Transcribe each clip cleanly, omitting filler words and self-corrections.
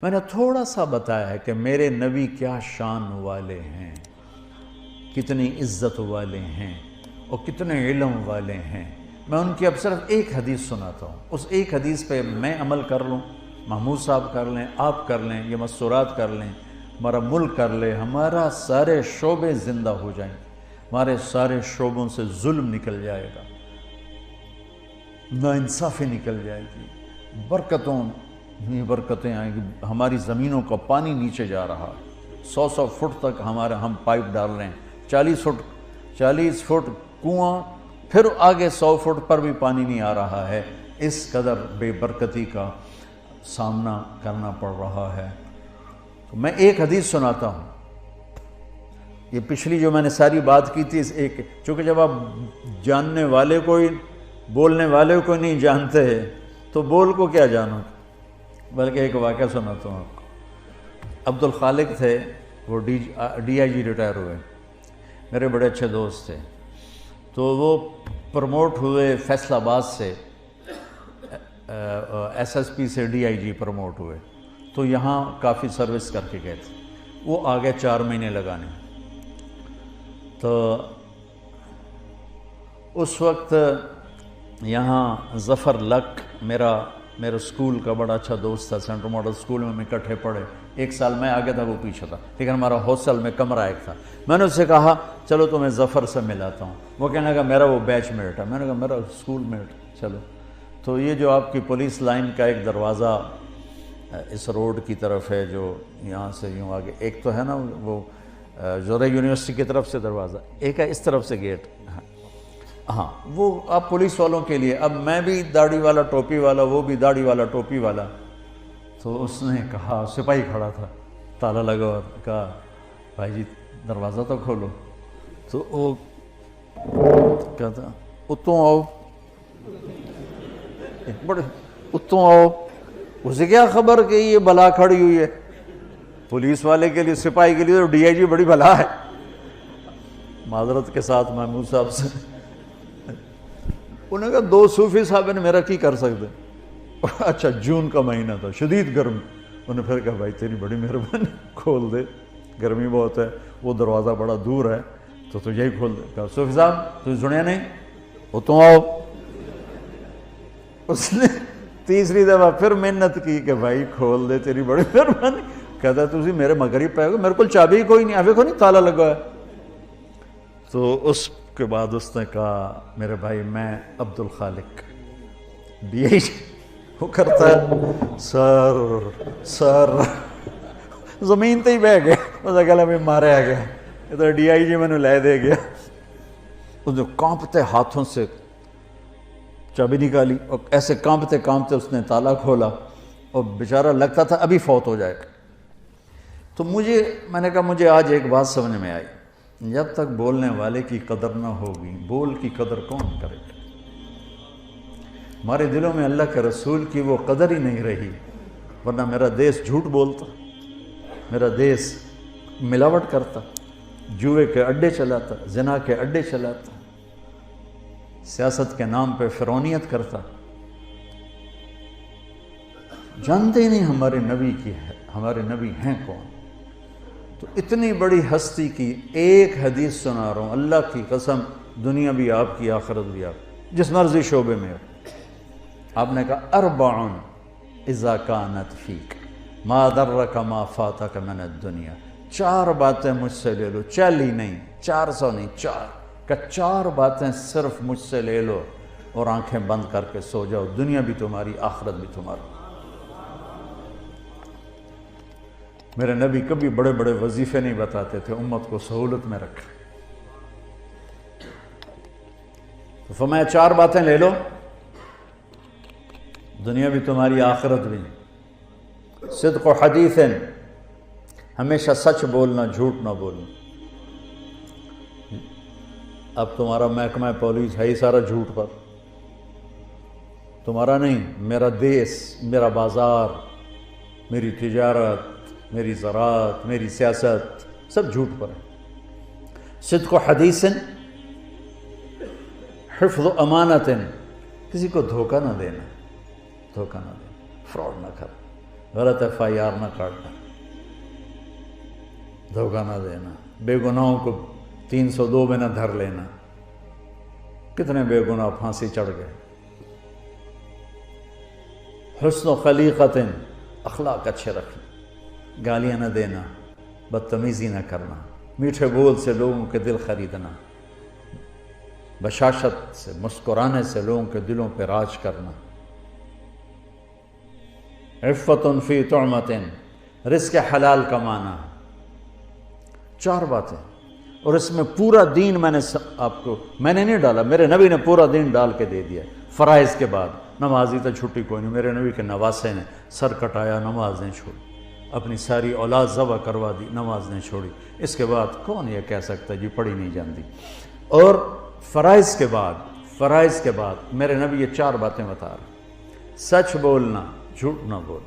میں نے تھوڑا سا بتایا ہے کہ میرے نبی کیا شان والے ہیں، کتنی عزت والے ہیں اور کتنے علم والے ہیں۔ میں ان کی اب صرف ایک حدیث سناتا ہوں، اس ایک حدیث پہ میں عمل کر لوں، محمود صاحب کر لیں، آپ کر لیں، یہ مستورات کر لیں، ہمارا ملک کر لے، ہمارا سارے شعبے زندہ ہو جائیں، ہمارے سارے شعبوں سے ظلم نکل جائے گا، ناانصافی نکل جائے گی، برکتیں آئیں گی، ہماری زمینوں کا پانی نیچے جا رہا ہے، 100 فٹ تک ہم پائپ ڈال رہے ہیں، 40 فٹ کنواں، پھر آگے 100 فٹ پر بھی پانی نہیں آ رہا ہے، اس قدر بے برکتی کا سامنا کرنا پڑ رہا ہے۔ تو میں ایک حدیث سناتا ہوں، یہ پچھلی جو میں نے ساری بات کی تھی، چونکہ جب آپ جاننے والے کو ہی بولنے والے کو نہیں جانتے تو بول کو کیا جانو، بلکہ ایک واقعہ سناتا ہوں آپ کو۔ عبد الخالق تھے، وہ ڈی آئی جی ریٹائر ہوئے، میرے بڑے اچھے دوست تھے، تو وہ پروموٹ ہوئے فیصل آباد سے، ایس ایس پی سے ڈی آئی جی پروموٹ ہوئے، تو یہاں کافی سروس کر کے گئے تھے، وہ آگے 4 مہینے لگانے۔ تو اس وقت یہاں ظفر لک میرا سکول کا بڑا اچھا دوست تھا، سینٹرل ماڈل سکول میں اکٹھے پڑھے، 1 سال میں آگے تھا، وہ پیچھے تھا، لیکن ہمارا ہاسٹل میں کمرہ ایک تھا۔ میں نے اس سے کہا چلو تمہیں ظفر سے ملاتا ہوں، وہ کہنے لگا میرا وہ بیچ میٹ ہے، میں نے کہا میرا اسکول میٹ، چلو۔ تو یہ جو آپ کی پولیس لائن کا ایک دروازہ اس روڈ کی طرف ہے، جو یہاں سے یوں آگے، ایک تو ہے نا وہ زورہ یونیورسٹی کی طرف سے دروازہ، ایک ہے اس طرف سے گیٹ، ہاں وہ آپ پولیس والوں کے لیے۔ اب میں بھی داڑھی والا ٹوپی والا، وہ بھی داڑھی والا ٹوپی والا، تو اس نے کہا، سپاہی کھڑا تھا، تالا لگا اور کہا بھائی جی دروازہ تو کھولو، تو وہ کہتا اتوں آؤ، بڑے اتوں آؤ، اسے کیا خبر کہ یہ بلا کھڑی ہوئی ہے، پولیس والے کے لیے، سپاہی کے لیے تو ڈی آئی جی بڑی بلا ہے۔ معذرت کے ساتھ محمود صاحب سے، انہوں نے کہا 2 صوفی صاحب نے میرا کی کر سکتے۔ اچھا جون کا مہینہ تھا، شدید گرم، انہوں نے پھر کہا بھائی تیری بڑی مہربانی، کھول دے، گرمی بہت ہے، وہ دروازہ بڑا دور ہے تو یہی کھول دے۔ کہا صوفی صاحب تجھے سنیا نہیں، اتوں آؤ۔ اس نے تیسری دفعہ پھر محنت کی کہ بھائی کھول دے، تیری بڑی مہربانی۔ کہتا ہے تجھے میرے مغرب پہ گئے، میرے کو چابی کوئی نہیں، ابھی کو نہیں تالا لگا ہے۔ تو اس کے بعد اس نے کہا میرے بھائی میں عبد الخالق ڈی آئی جی، وہ کرتا ہے سر زمین تے ہی بہ گیا، اس نے کہا میں مارے آ گیا، یہ تو ڈی آئی جی میں نے لے دے گیا۔ اس نے کانپتے ہاتھوں سے چابی نکالی اور ایسے کانپتے اس نے تالا کھولا، اور بیچارہ لگتا تھا ابھی فوت ہو جائے گا۔ تو میں نے کہا مجھے آج ایک بات سمجھ میں آئی، جب تک بولنے والے کی قدر نہ ہوگی، بول کی قدر کون کرے گا؟ ہمارے دلوں میں اللہ کے رسول کی وہ قدر ہی نہیں رہی، ورنہ میرا دیس جھوٹ بولتا، میرا دیس ملاوٹ کرتا، جوئے کے اڈے چلاتا، زنا کے اڈے چلاتا، سیاست کے نام پہ فرعونیت کرتا۔ جانتے ہی نہیں ہمارے نبی کی ہے، ہمارے نبی ہیں کون؟ تو اتنی بڑی ہستی کی ایک حدیث سنا رہا ہوں، اللہ کی قسم، دنیا بھی آپ کی، آخرت بھی آپ، جس مرضی شعبے میں ہو۔ آپ نے کہا 4 اذا کانت فیک ما درک ما فاتک من الدنیا، 4 باتیں مجھ سے لے لو، 40 نہیں، 400 نہیں، 4 کہ 4 باتیں صرف مجھ سے لے لو اور آنکھیں بند کر کے سو جاؤ، دنیا بھی تمہاری، آخرت بھی تمہاری۔ میرے نبی کبھی بڑے بڑے وظیفے نہیں بتاتے تھے، امت کو سہولت میں رکھا۔ تو فرمایا 4 باتیں لے لو، دنیا بھی تمہاری، آخرت بھی۔ صدق و حدیث، ہمیشہ سچ بولنا، جھوٹ نہ بولنا۔ اب تمہارا محکمہ پولیس ہے ہی سارا جھوٹ پر، تمہارا نہیں، میرا دیس، میرا بازار، میری تجارت، میری زراعت، میری سیاست، سب جھوٹ پر ہے۔ صدق و حدیث، حفظ و امانت، کسی کو دھوکہ نہ دینا، فراڈ نہ کرنا، غلط FIR نہ کاٹنا، دھوکہ نہ دینا، بے گناہوں کو 302 میں نہ دھر لینا۔ کتنے بے گناہ پھانسی چڑھ گئے۔ حسن و خلیقت، اخلاق اچھے رکھنا، گالیاں نہ دینا، بدتمیزی نہ کرنا، میٹھے بول سے لوگوں کے دل خریدنا، بشاشت سے مسکرانے سے لوگوں کے دلوں پہ راج کرنا۔ عفت فی طعمت، رزق حلال کمانا۔ 4 باتیں، اور اس میں پورا دین میں نے نہیں ڈالا، میرے نبی نے پورا دین ڈال کے دے دیا۔ فرائض کے بعد نمازی تو چھٹی کوئی نہیں، میرے نبی کے نواسے نے سر کٹایا، نماز نہیں چھوڑی، اپنی ساری اولاد ذبح کروا دی، نماز نہیں چھوڑی۔ اس کے بعد کون یہ کہہ سکتا جی پڑھی نہیں جاندی؟ اور فرائض کے بعد میرے نبی یہ 4 باتیں بتا رہے، سچ بولنا، جھوٹ نہ بول۔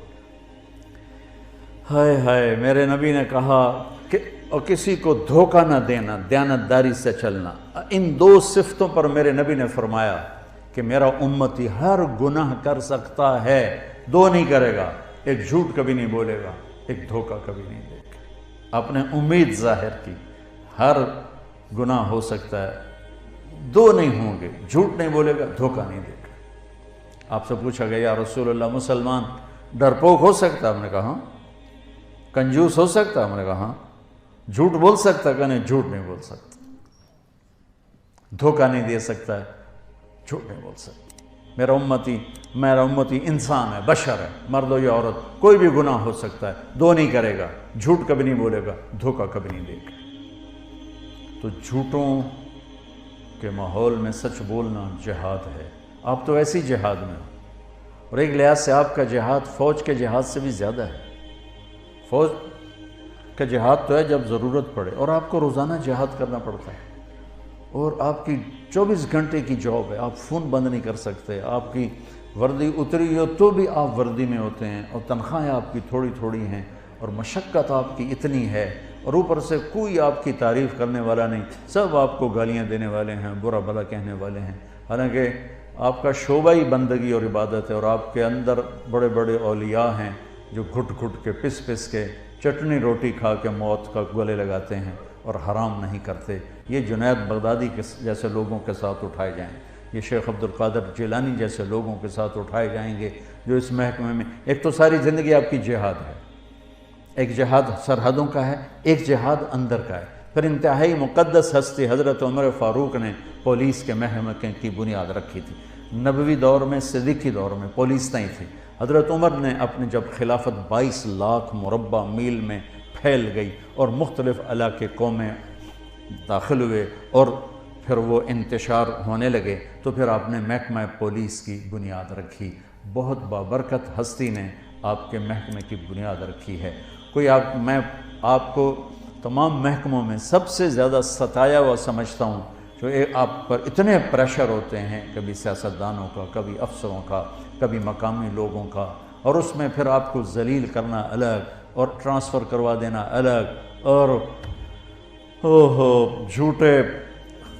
ہائے ہائے، میرے نبی نے کہا کہ اور کسی کو دھوکہ نہ دینا، دیانتداری سے چلنا۔ ان 2 صفتوں پر میرے نبی نے فرمایا کہ میرا امتی ہر گناہ کر سکتا ہے، 2 نہیں کرے گا، ایک جھوٹ کبھی نہیں بولے گا، ایک دھوکہ کبھی نہیں دے گا۔ آپ نے امید ظاہر کی، ہر گناہ ہو سکتا ہے، 2 نہیں ہوں گے، جھوٹ نہیں بولے گا، دھوکہ نہیں دے گا۔ آپ سے پوچھا گیا یا رسول اللہ مسلمان ڈرپوک ہو سکتا؟ ہم نے کہا ہاں۔ کنجوس ہو سکتا؟ ہم نے کہا ہاں۔ جھوٹ بول سکتا؟ کہ نہیں، جھوٹ نہیں بول سکتا۔ دھوکہ نہیں دے سکتا ہے، جھوٹ نہیں بول سکتا۔ میرا امتی انسان ہے، بشر ہے، مرد ہو یا عورت، کوئی بھی گناہ ہو سکتا ہے، 2 نہیں کرے گا، جھوٹ کبھی نہیں بولے گا، دھوکہ کبھی نہیں دے گا۔ تو جھوٹوں کے ماحول میں سچ بولنا جہاد ہے۔ آپ تو ایسی جہاد میں ہو، اور ایک لحاظ سے آپ کا جہاد فوج کے جہاد سے بھی زیادہ ہے۔ فوج کا جہاد تو ہے جب ضرورت پڑے، اور آپ کو روزانہ جہاد کرنا پڑتا ہے، اور آپ کی 24 گھنٹے کی جاب ہے، آپ فون بند نہیں کر سکتے، آپ کی وردی اتری ہو تو بھی آپ وردی میں ہوتے ہیں، اور تنخواہیں آپ کی تھوڑی تھوڑی ہیں، اور مشقت آپ کی اتنی ہے، اور اوپر سے کوئی آپ کی تعریف کرنے والا نہیں، سب آپ کو گالیاں دینے والے ہیں، برا بھلا کہنے والے ہیں۔ حالانکہ آپ کا شعبہ ہی بندگی اور عبادت ہے، اور آپ کے اندر بڑے بڑے اولیاء ہیں جو گھٹ گھٹ کے پس کے چٹنی روٹی کھا کے موت کا گلے لگاتے ہیں اور حرام نہیں کرتے۔ یہ جنید بغدادی کے جیسے لوگوں کے ساتھ اٹھائے جائیں، یہ شیخ عبد القادر جیلانی جیسے لوگوں کے ساتھ اٹھائے جائیں گے جو اس محکمے میں، ایک تو ساری زندگی آپ کی جہاد ہے، ایک جہاد سرحدوں کا ہے، ایک جہاد اندر کا ہے۔ پھر انتہائی مقدس ہستی حضرت عمر فاروق نے پولیس کے محکمے کی بنیاد رکھی تھی۔ نبوی دور میں، صدیقی دور میں پولیس نہیں تھی۔ حضرت عمر نے اپنے جب خلافت 22 لاکھ مربع میل میں پھیل گئی اور مختلف علاقے قومیں داخل ہوئے اور پھر وہ انتشار ہونے لگے، تو پھر آپ نے محکمہ پولیس کی بنیاد رکھی۔ بہت بابرکت ہستی نے آپ کے محکمے کی بنیاد رکھی ہے۔ میں آپ کو تمام محکموں میں سب سے زیادہ ستایا ہوا سمجھتا ہوں، جو آپ پر اتنے پریشر ہوتے ہیں، کبھی سیاستدانوں کا، کبھی افسروں کا، کبھی مقامی لوگوں کا، اور اس میں پھر آپ کو ذلیل کرنا الگ اور ٹرانسفر کروا دینا الگ، اور جھوٹے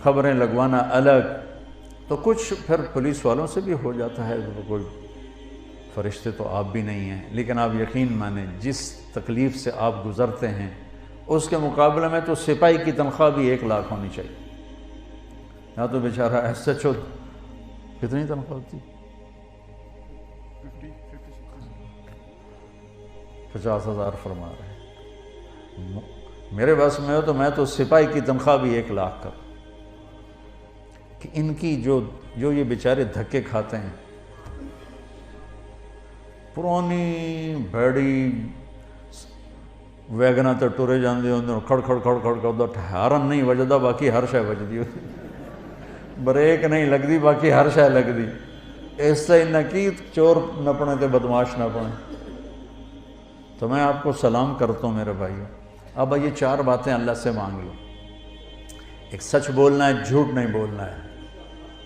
خبریں لگوانا الگ۔ تو کچھ پھر پولیس والوں سے بھی ہو جاتا ہے، کوئی فرشتے تو آپ بھی نہیں ہیں، لیکن آپ یقین مانیں جس تکلیف سے آپ گزرتے ہیں اس کے مقابلے میں تو سپاہی کی تنخواہ بھی 1 لاکھ ہونی چاہیے۔ یا تو بیچارہ SHO کتنی تنخواہ ہوتی؟ 50,000 فرما رہے ہیں۔ میرے بس میں ہو تو میں تو سپاہی کی تنخواہ بھی 1 لاکھ کر، کہ ان کی جو یہ بیچارے دھکے کھاتے ہیں، پرانی بھیڑی ویگنا تے ٹرے جاندے ہوندے، کھڑ کھڑ کھڑ کھڑ کھڑ، ہارن نہیں وجدا باقی ہر شے وجدی ہوتی، بریک نہیں لگدی باقی ہر شے لگدی۔ اس سے نہ کی چور نپنے تے بدماش نپنے۔ تو میں آپ کو سلام کرتا ہوں میرے بھائیو، اب یہ 4 باتیں اللہ سے مانگ لو۔ ایک سچ بولنا ہے، جھوٹ نہیں بولنا ہے۔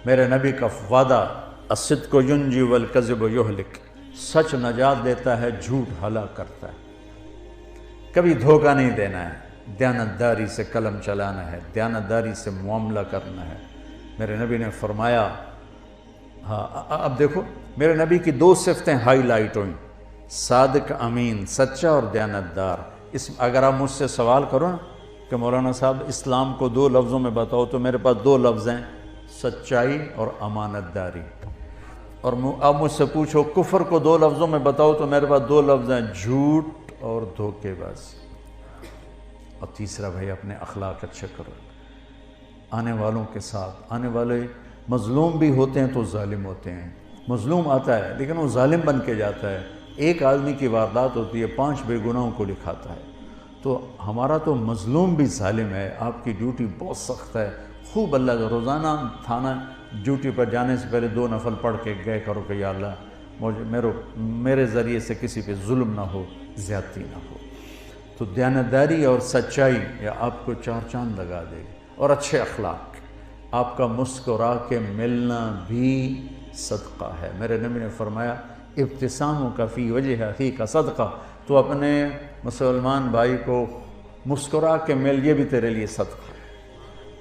میرے نبی کا وعدہ، الصدق ینجی والکذب یہلک، سچ نجات دیتا ہے، جھوٹ ہلاک کرتا ہے۔ کبھی دھوکہ نہیں دینا ہے، دیانتداری سے قلم چلانا ہے، دیانتداری سے معاملہ کرنا ہے۔ میرے نبی نے فرمایا، اب دیکھو میرے نبی کی 2 صفتیں ہائی لائٹ ہوئیں۔ صادق امین، سچا اور دیانتدار۔ اگر آپ مجھ سے سوال کرو نا کہ مولانا صاحب اسلام کو 2 لفظوں میں بتاؤ، تو میرے پاس 2 لفظ ہیں، سچائی اور امانت داری۔ اور اب مجھ سے پوچھو کفر کو 2 لفظوں میں بتاؤ، تو میرے پاس 2 لفظ ہیں، جھوٹ اور دھوکے بازی۔ اور تیسرا بھائی اپنے اخلاق اچھے کرو، آنے والوں کے ساتھ، آنے والے مظلوم بھی ہوتے ہیں تو ظالم ہوتے ہیں، مظلوم آتا ہے لیکن وہ ظالم بن کے جاتا ہے۔ ایک آدمی کی واردات ہوتی ہے، 5 بے گناہوں کو لکھاتا ہے۔ تو ہمارا تو مظلوم بھی ظالم ہے۔ آپ کی ڈیوٹی بہت سخت ہے، خوب اللہ کا روزانہ تھانہ ڈیوٹی پر جانے سے پہلے 2 نفل پڑھ کے گئے کرو کہ یا اللہ میرے ذریعے سے کسی پہ ظلم نہ ہو، زیادتی نہ ہو۔ تو دیانتداری اور سچائی یہ آپ کو 4 چاند لگا دے گی، اور اچھے اخلاق۔ آپ کا مسکرا کے ملنا بھی صدقہ ہے۔ میرے نبی نے فرمایا ابتساموں کا فی وجہ اخی کا صدقہ، تو اپنے مسلمان بھائی کو مسکرا کے مل، یہ بھی تیرے لیے صدقہ ہے۔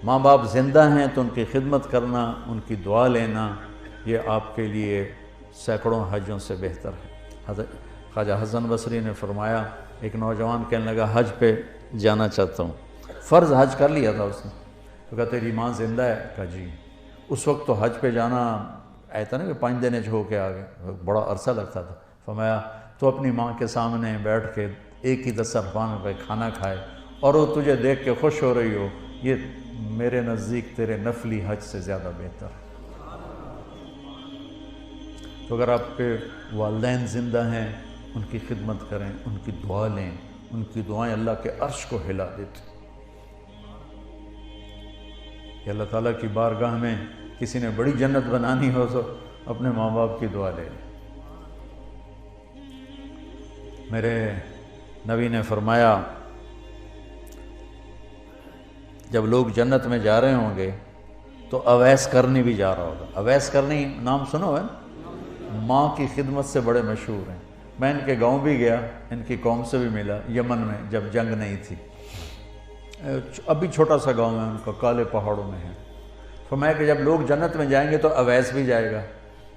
ماں باپ زندہ ہیں تو ان کی خدمت کرنا، ان کی دعا لینا، یہ آپ کے لیے سینکڑوں حجوں سے بہتر ہے۔ خواجہ حسن بصری نے فرمایا، ایک نوجوان کہنے لگا حج پہ جانا چاہتا ہوں، فرض حج کر لیا تھا اس نے، تو کہا تیری ماں زندہ ہے؟ کہا جی۔ اس وقت تو حج پہ جانا ایسا نا کہ 5 دن ہو کے آ گئے، بڑا عرصہ لگتا تھا۔ فرمایا تو اپنی ماں کے سامنے بیٹھ کے ایک ہی دسترخوان پہ کھانا کھائے اور وہ تجھے دیکھ کے خوش ہو رہی ہو، یہ میرے نزدیک تیرے نفلی حج سے زیادہ بہتر ہے۔ تو اگر آپ کے والدین زندہ ہیں، ان کی خدمت کریں، ان کی دعا لیں، ان کی دعائیں اللہ کے عرش کو ہلا دیتی۔ کہ اللہ تعالیٰ کی بارگاہ میں کسی نے بڑی جنت بنانی ہو تو اپنے ماں باپ کی دعا لے لیں۔ میرے نبی نے فرمایا جب لوگ جنت میں جا رہے ہوں گے تو اویس کرنی بھی جا رہا ہوگا۔ اویس کرنی نام سنو ہے، ماں کی خدمت سے بڑے مشہور ہیں۔ میں ان کے گاؤں بھی گیا، ان کی قوم سے بھی ملا، یمن میں جب جنگ نہیں تھی۔ ابھی چھوٹا سا گاؤں ہے ان کا، کالے پہاڑوں میں ہے۔ فرمایا کہ جب لوگ جنت میں جائیں گے تو اویس بھی جائے گا،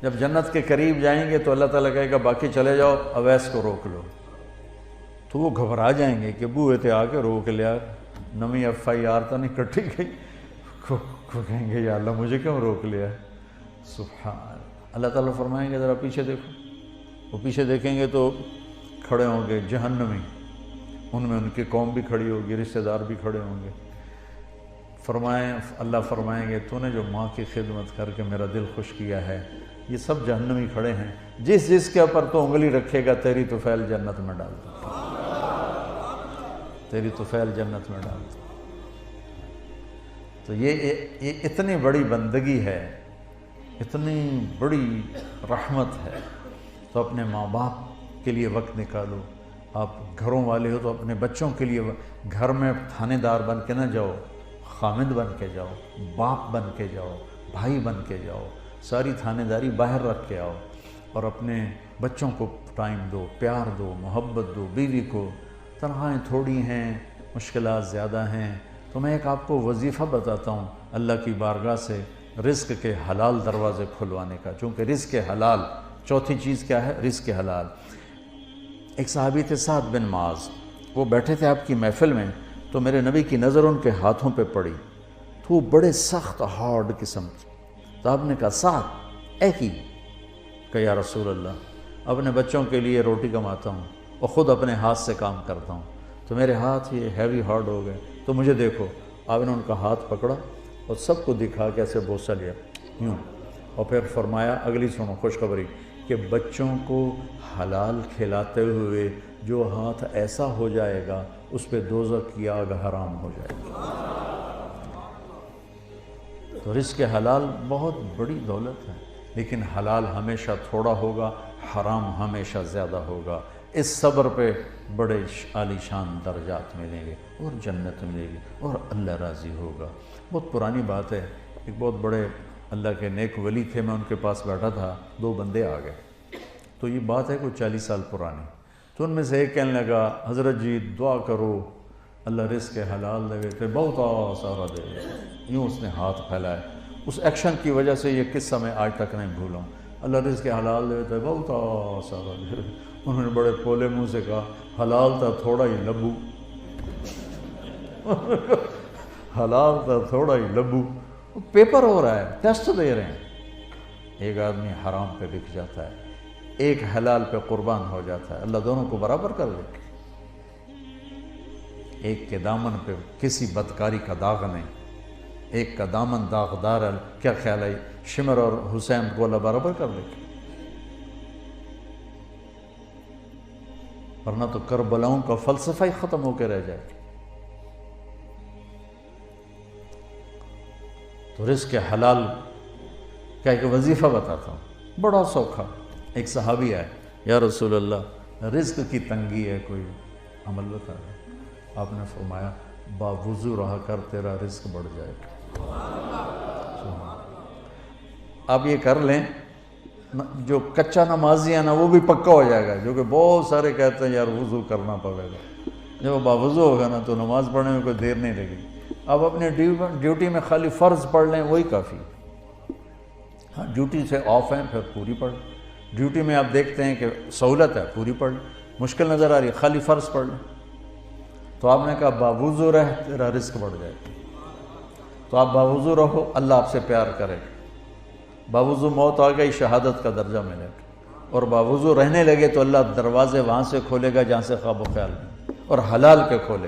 جب جنت کے قریب جائیں گے تو اللہ تعالیٰ کہے گا باقی چلے جاؤ، اویس کو روک لو۔ تو وہ گھبرا جائیں گے کہ بوئے تھے آ کے روک لیا، نمی FIR تو نہیں کٹی گئی، کہیں گے یا اللہ مجھے کیوں روک لیا؟ سبحان اللہ تعالیٰ فرمائیں گے ذرا پیچھے دیکھو۔ وہ پیچھے دیکھیں گے تو کھڑے ہوں گے جہنمی، ان میں ان کی قوم بھی کھڑی ہوگی، رشتہ دار بھی کھڑے ہوں گے۔ اللہ فرمائیں گے تو نے جو ماں کی خدمت کر کے میرا دل خوش کیا ہے، یہ سب جہنمی کھڑے ہیں، جس کے اوپر تو انگلی رکھے گا تیری طفیل جنت میں ڈال دو، تیری طفیل جنت میں ڈال دو۔ تو یہ اتنی بڑی بندگی ہے، اتنی بڑی رحمت ہے۔ تو اپنے ماں باپ کے لیے وقت نکالو۔ آپ گھروں والے ہو تو اپنے بچوں کے لیے گھر میں تھانے دار بن کے نہ جاؤ، خامد بن کے جاؤ، باپ بن کے جاؤ، بھائی بن کے جاؤ، ساری تھانے داری باہر رکھ کے آؤ، اور اپنے بچوں کو ٹائم دو، پیار دو، محبت دو۔ بیوی کو تنخواہیں تھوڑی ہیں، مشکلات زیادہ ہیں، تو میں ایک آپ کو وظیفہ بتاتا ہوں اللہ کی بارگاہ سے رزق کے حلال دروازے کھلوانے کا، چونکہ رزق حلال، چوتھی چیز کیا ہے؟ رزق حلال۔ ایک صحابی تھے سعد بن معاذ، وہ بیٹھے تھے آپ کی محفل میں، تو میرے نبی کی نظر ان کے ہاتھوں پہ پڑی، تو وہ بڑے سخت ہارڈ قسم کی۔ تو آپ نے کہا سعد اے کی؟ کہ یا رسول اللہ اپنے بچوں کے لیے روٹی کماتا ہوں اور خود اپنے ہاتھ سے کام کرتا ہوں، تو میرے ہاتھ یہ ہیوی ہارڈ ہو گئے، تو مجھے دیکھو۔ آپ نے ان کا ہاتھ پکڑا اور سب کو دکھا کے ایسے بوسہ لیا یوں، اور پھر فرمایا اگلی سنو خوشخبری، کہ بچوں کو حلال کھلاتے ہوئے جو ہاتھ ایسا ہو جائے گا اس پہ دوزخ کی آگ حرام ہو جائے گی۔ تو رزق حلال بہت بڑی دولت ہے، لیکن حلال ہمیشہ تھوڑا ہوگا، حرام ہمیشہ زیادہ ہوگا۔ اس صبر پہ بڑے عالی شان درجات ملیں گے اور جنت ملے گی اور اللہ راضی ہوگا۔ بہت پرانی بات ہے، ایک بہت بڑے اللہ کے نیک ولی تھے، میں ان کے پاس بیٹھا تھا، 2 بندے آ گئے، تو یہ بات ہے کوئی 40 سال پرانی۔ تو ان میں سے ایک کہنے لگا حضرت جی دعا کرو اللہ رزق حلال دے دے، بہت سارا دے دے، یوں اس نے ہاتھ پھیلائے۔ اس ایکشن کی وجہ سے یہ قصہ میں آج تک نہیں بھولا ہوں، اللہ رزق حلال دے دے، بہت سارا دے دے۔ انہوں نے بڑے پولے منہ سے کہا حلال تھا تھوڑا ہی لبو، حلال تھا تھوڑا ہی لبو۔ پیپر ہو رہا ہے، ٹیسٹ دے رہے ہیں۔ ایک آدمی حرام پہ بک جاتا ہے، ایک حلال پہ قربان ہو جاتا ہے، اللہ دونوں کو برابر کر دے۔ ایک کے دامن پہ کسی بدکاری کا داغ نہیں، ایک کا دامن داغدار ہے، کیا خیال ہے شمر اور حسین کو اللہ برابر کر دے؟ ورنہ تو کربلاؤں کا فلسفہ ہی ختم ہو کے رہ جائے۔ تو رزق حلال کا ایک وظیفہ بتاتا ہوں، بڑا سوکھا۔ ایک صحابی آئے، یا رسول اللہ رزق کی تنگی ہے، کوئی عمل بتا دیں۔ آپ نے فرمایا باوضو رہا کر، تیرا رزق بڑھ جائے گا۔ آپ یہ کر لیں، جو کچا نمازی ہے نا وہ بھی پکا ہو جائے گا، جو کہ بہت سارے کہتے ہیں یار وضو کرنا پڑے گا۔ جب وہ باوضو ہوگا نا تو نماز پڑھنے میں کوئی دیر نہیں لگی۔ آپ اپنے ڈیوٹی میں خالی فرض پڑھ لیں، وہی کافی۔ ہاں ڈیوٹی سے آف ہیں پھر پوری پڑھ، ڈیوٹی میں آپ دیکھتے ہیں کہ سہولت ہے پوری پڑھ لیں، مشکل نظر آ رہی ہے خالی فرض پڑھ لیں۔ تو آپ نے کہا باوضو رہ، تیرا رزق بڑھ جائے گا۔ تو آپ باوضو رہو، اللہ آپ سے پیار کرے گا۔ باوضو موت آ گئی، شہادت کا درجہ ملے گا، اور باوضو رہنے لگے تو اللہ دروازے وہاں سے کھولے گا جہاں سے خواب و خیال نہیں، اور حلال کے کھولے گا۔